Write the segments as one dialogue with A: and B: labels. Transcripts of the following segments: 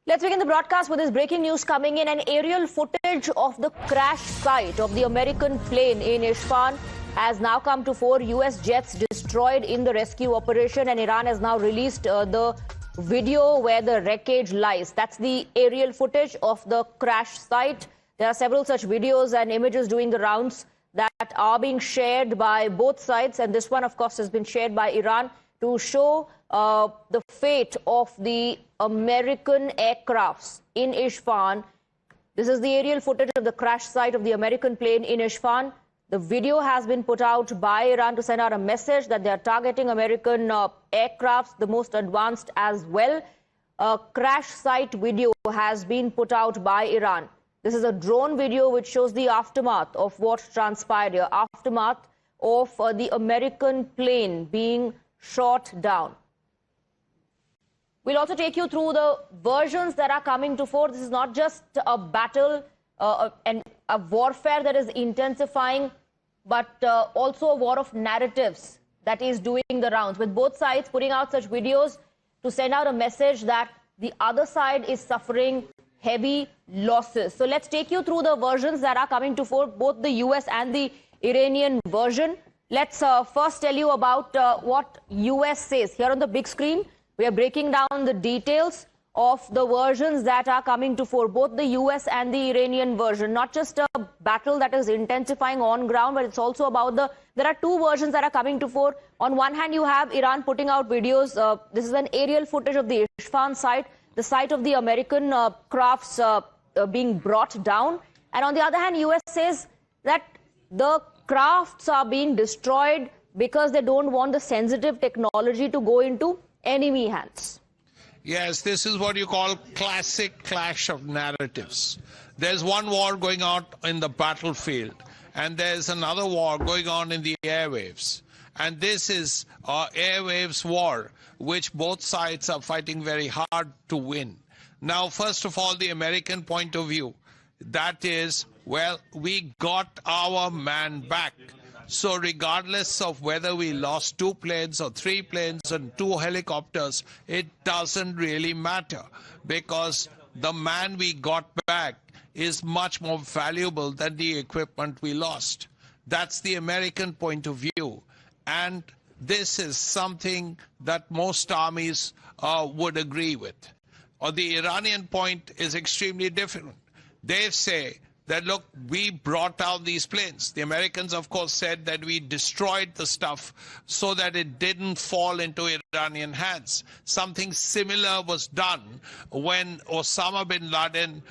A: Let's begin the broadcast with this breaking news coming in. An aerial footage of the crash site of the American plane in Ispan has now come to fore. US jets destroyed in the rescue operation, and Iran has now released the video where the wreckage lies. That's the aerial footage of the crash site. There are several such videos and images doing the rounds that are being shared by both sides, and this one, of course, has been shared by Iran to show the fate of the American aircrafts in Isfahan. This is the aerial footage of the crash site of the American plane in Isfahan. The video has been put out by Iran to send out a message that they are targeting American aircrafts, the most advanced as well. A crash site video has been put out by Iran. This is a drone video which shows the aftermath of what transpired here, aftermath of the American plane being shot down. We'll also take you through the versions that are coming to fore. This is not just a battle and a warfare that is intensifying, but also a war of narratives that is doing the rounds, with both sides putting out such videos to send out a message that the other side is suffering heavy losses. So let's take you through the versions that are coming to fore, both the US and the Iranian version. Let's first tell you about what US says. Here on the big screen, we are breaking down the details of the versions that are coming to fore, both the US and the Iranian version. Not just a battle that is intensifying on ground, but it's also about there are two versions that are coming to fore. On one hand, you have Iran putting out videos. This is an aerial footage of the Isfahan site, the site of the American crafts being brought down. And on the other hand, US says that the crafts are being destroyed because they don't want the sensitive technology to go into enemy hands.
B: Yes, this is what you call classic clash of narratives. There's one war going on in the battlefield, and there's another war going on in the airwaves. And this is airwaves war, which both sides are fighting very hard to win. Now, first of all, the American point of view, that is, well, we got our man back. So regardless of whether we lost 2 planes or 3 planes and 2 helicopters, it doesn't really matter, because the man we got back is much more valuable than the equipment we lost. That's the American point of view. And this is something that most armies would agree with. Or the Iranian point is extremely different. They say that, look, we brought out these planes. The Americans, of course, said that we destroyed the stuff so that it didn't fall into Iranian hands. Something similar was done when Osama bin Laden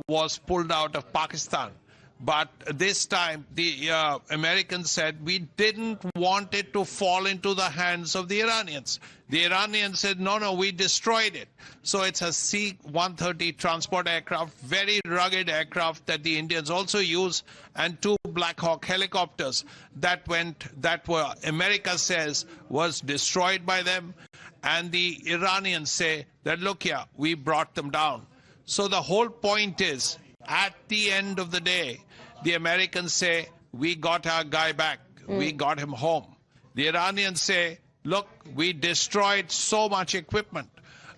B: was pulled out of Pakistan. But this time, the Americans said we didn't want it to fall into the hands of the Iranians. The Iranians said, no, we destroyed it. So it's a C-130 transport aircraft, very rugged aircraft that the Indians also use, and 2 Black Hawk helicopters that were, America says, was destroyed by them. And the Iranians say that, look here, we brought them down. So the whole point is, at the end of the day, the Americans say, we got our guy back. We got him home. The Iranians say, look, we destroyed so much equipment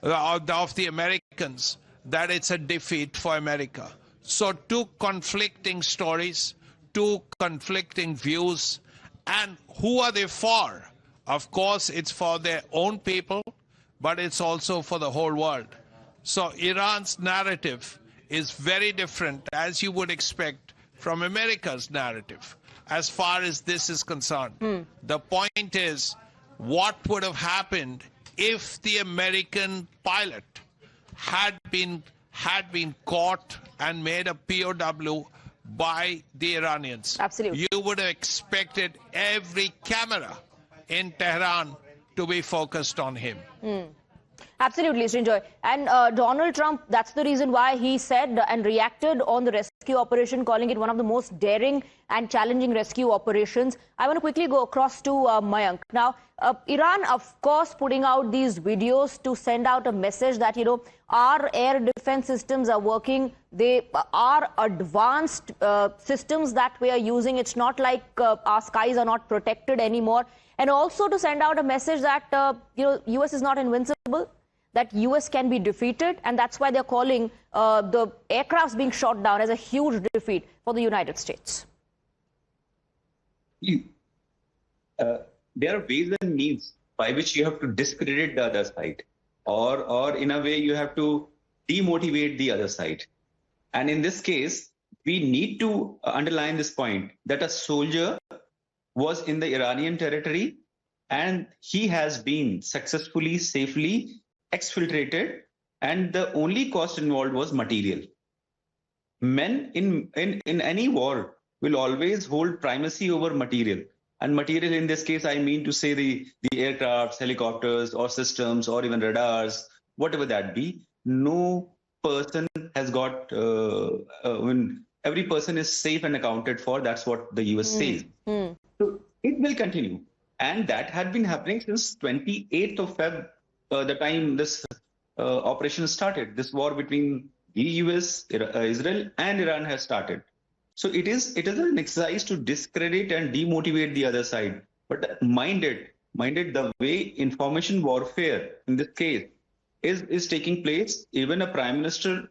B: of the Americans that it's a defeat for America. So 2 conflicting stories, 2 conflicting views. And who are they for? Of course, it's for their own people, but it's also for the whole world. So Iran's narrative is very different, as you would expect, from America's narrative, as far as this is concerned. The point is, what would have happened if the American pilot had been caught and made a POW by the Iranians?
A: Absolutely.
B: You would have expected every camera in Tehran to be focused on him.
A: Absolutely, Srinjoy. And Donald Trump, that's the reason why he said and reacted on the rescue operation, calling it one of the most daring and challenging rescue operations. I want to quickly go across to Mayank. Now, Iran, of course, putting out these videos to send out a message that, our air defense systems are working. They are advanced systems that we are using. It's not like our skies are not protected anymore. And also to send out a message that, US is not invincible. that US can be defeated, and that's why they're calling the aircrafts being shot down as a huge defeat for the United States.
C: There are ways and means by which you have to discredit the other side, or in a way you have to demotivate the other side. And in this case, we need to underline this point that a soldier was in the Iranian territory and he has been successfully, safely exfiltrated, and the only cost involved was material. Men in any war will always hold primacy over material. And material in this case, I mean to say the aircrafts, helicopters, or systems, or even radars, whatever that be. No person has got, when every person is safe and accounted for, that's what the US says. So it will continue. And that had been happening since 28th of Feb, the time this operation started. This war between the US, Israel, and Iran has started. So it is an exercise to discredit and demotivate the other side. But mind it, the way information warfare in this case is taking place, even the Prime Minister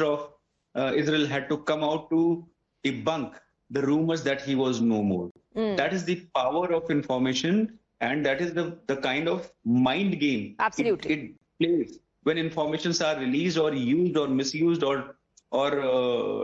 C: of Israel had to come out to debunk the rumors that he was no more. That is the power of information, and that is the kind of mind game it plays when informations are released or used or misused or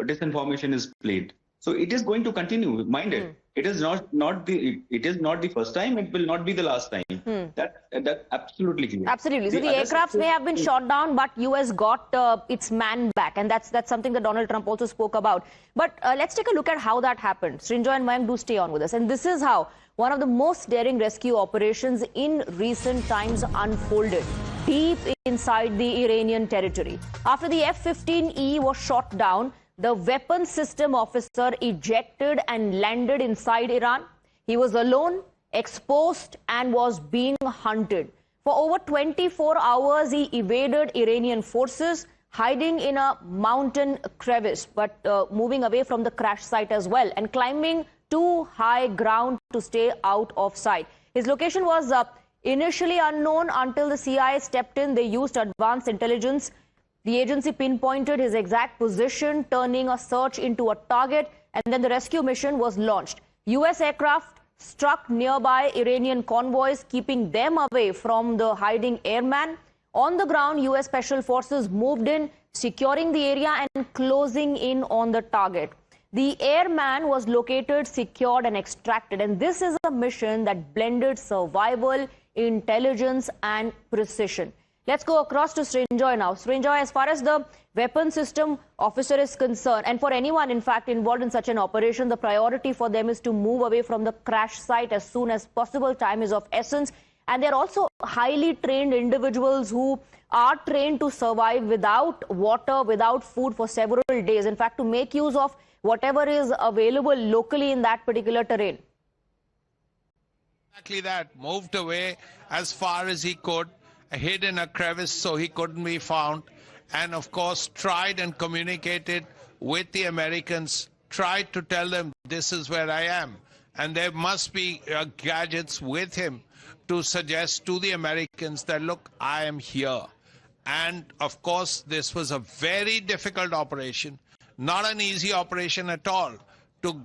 C: disinformation is played. So it is going to continue. Mind it. It is not the first time. It will not be the last time. That absolutely clear.
A: Absolutely. So the aircrafts may have been shot down, but US got its man back, and that's something that Donald Trump also spoke about. But let's take a look at how that happened. Srinjoy and Mayank, do stay on with us. And this is how one of the most daring rescue operations in recent times unfolded deep inside the Iranian territory. After the F-15E was shot down, the weapons system officer ejected and landed inside Iran. He was alone, exposed, and was being hunted. For over 24 hours, he evaded Iranian forces, hiding in a mountain crevice, but moving away from the crash site as well, and climbing to high ground to stay out of sight. His location was initially unknown until the CIA stepped in. They used advanced intelligence. The agency pinpointed his exact position, turning a search into a target, and then the rescue mission was launched. US aircraft struck nearby Iranian convoys, keeping them away from the hiding airman. On the ground, US Special Forces moved in, securing the area and closing in on the target. The airman was located, secured, and extracted. And this is a mission that blended survival, intelligence, and precision. Let's go across to Srinjoy now. Srinjoy, as far as the weapon system officer is concerned, and for anyone, in fact, involved in such an operation, the priority for them is to move away from the crash site as soon as possible. Time is of essence. And they're also highly trained individuals who are trained to survive without water, without food for several days. In fact, to make use of whatever is available locally in that particular terrain.
B: Exactly that. Moved away as far as he could, hid in a crevice so he couldn't be found, and of course tried and communicated with the Americans, tried to tell them this is where I am, and there must be gadgets with him to suggest to the Americans that, look, I am here. And of course this was a very difficult operation, not an easy operation at all, to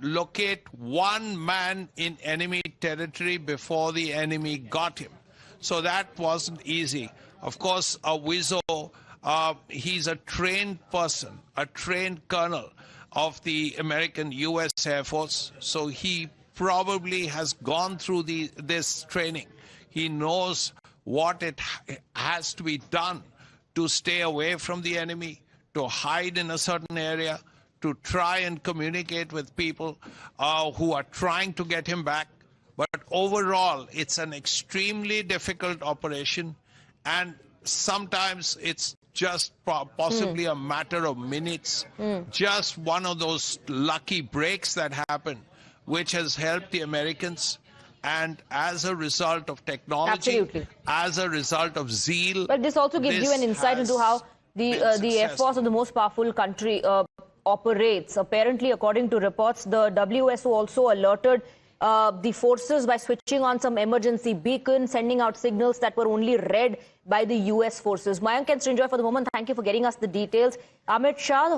B: locate one man in enemy territory before the enemy got him. So that wasn't easy. Of course, Wizzo, he's a trained person, a trained colonel of the American U.S. Air Force. So he probably has gone through this training. He knows what it has to be done to stay away from the enemy, to hide in a certain area, to try and communicate with people who are trying to get him back. But overall, it's an extremely difficult operation, and sometimes it's just possibly a matter of minutes, just one of those lucky breaks that happen, which has helped the Americans. And as a result of technology, as a result of zeal.
A: But this also gives you an insight into how the Air Force of the most powerful country operates. Apparently, according to reports, the WSO also alerted the forces by switching on some emergency beacon, sending out signals that were only read by the US forces. Mayank and Srinjoy, for the moment, thank you for getting us the details. Amit Shah,